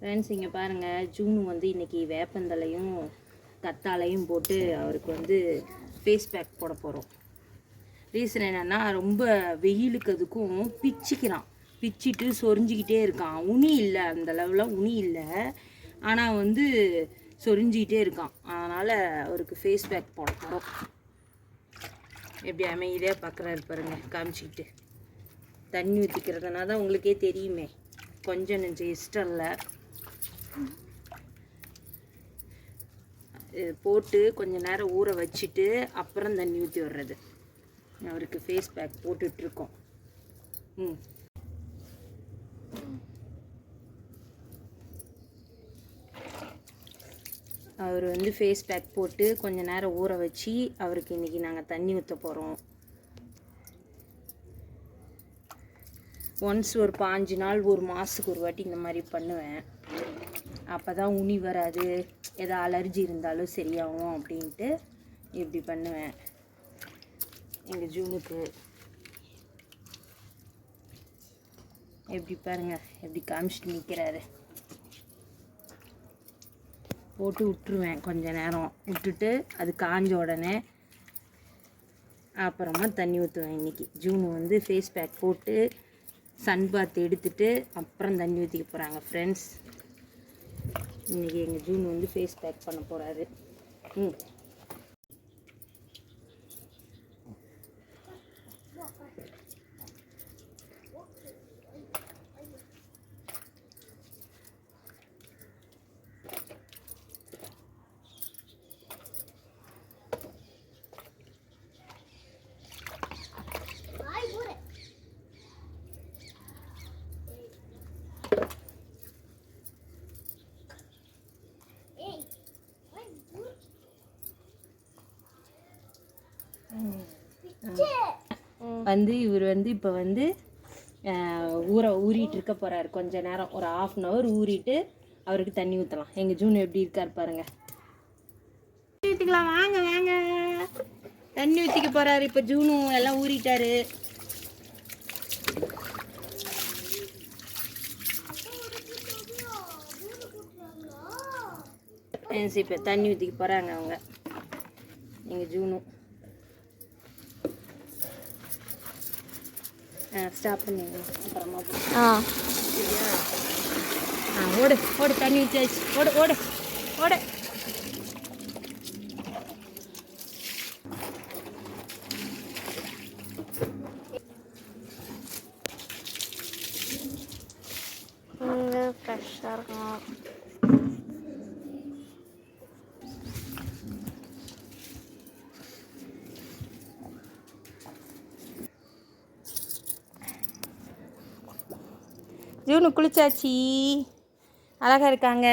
Friends இங்கே பாருங்கள், June வந்து இன்றைக்கி வேப்பந்தலையும் கத்தாழையும் போட்டு அவருக்கு வந்து ஃபேஸ் பேக் போட போகிறோம். ரீசன் என்னென்னா, ரொம்ப வெயிலுக்கு அதுக்கும் பிச்சிட்டு சொரிஞ்சிக்கிட்டே இருக்கான். உனி இல்லை, அந்த லெவலில் உனி இல்லை, ஆனால் வந்து சொரிஞ்சிக்கிட்டே இருக்கான். அதனால் அவருக்கு ஃபேஸ் பேக் போட போகிறோம். எப்படி அமைதியாக பார்க்குறாரு பாருங்க, காமிச்சிக்கிட்டு தண்ணி ஊற்றிக்கிறதுனா தான் உங்களுக்கே தெரியுமே, கொஞ்சம் நெஞ்சம் இஷ்டம் இல்லை. போட்டு கொஞ்சம் நேரம் ஊற வச்சுட்டு அப்புறம் தண்ணி ஊற்றி விடுறது. அவருக்கு ஃபேஸ் பேக் போட்டுட்ருக்கோம். அவர் வந்து ஃபேஸ் பேக் போட்டு கொஞ்சம் நேரம் ஊற வச்சு அவருக்கு இன்றைக்கி நாங்கள் தண்ணி ஊற்ற போகிறோம். ஒன்ஸ் ஒரு 5 நாள், ஒரு மாதத்துக்கு ஒரு வாட்டி இந்த மாதிரி பண்ணுவேன். அப்போ தான் உனி வராது, எதோ அலர்ஜி இருந்தாலும் சரியாகும் அப்படின்ட்டு இப்படி பண்ணுவேன். எங்கள் ஜூனுக்கு எப்படி பாருங்கள், எப்படி காமிச்சிட்டு நிற்கிறாரு. போட்டு விட்டுருவேன், கொஞ்சம் நேரம் விட்டுட்டு அது காஞ்ச உடனே அப்புறமா தண்ணி ஊற்றுவேன். இன்றைக்கி ஜூனு வந்து ஃபேஸ் பேக் போட்டு சன் பாத் எடுத்துட்டு அப்புறம் தண்ணி ஊற்றிக்க போகிறாங்க. ஃப்ரெண்ட்ஸ், இன்றைக்கி எங்கள் ஜூன் வந்து ஃபேஸ் பேக் பண்ண போகிறாரு. வந்து இவர் வந்து இப்போ வந்து ஊறிட்டு இருக்க போகிறாரு. கொஞ்ச நேரம், ஒரு 1/2 hour ஊறிட்டு அவருக்கு தண்ணி ஊற்றலாம். எங்கள் ஜூன் எப்படி இருக்கார் பாருங்க. ஊற்றிக்கலாம், வாங்க வாங்க, தண்ணி ஊற்றிக்க போகிறாரு. இப்போ ஜூனும் எல்லாம் ஊறிட்டாரு. இப்போ தண்ணி ஊற்றிக்க போகிறாங்க அவங்க, எங்கள் ஜூனும். ஸ்டாப் பண்ணிங்க, அப்புறமா சரியா? ஓடு ஓடு, தண்ணி ஊற்றியாச்சு, ஓடு ஓடு ஓடு. ஃப்ரெஷ்ஷாக இருக்கும். ஜூனு குளிச்சாச்சி, அழகாக இருக்காங்க.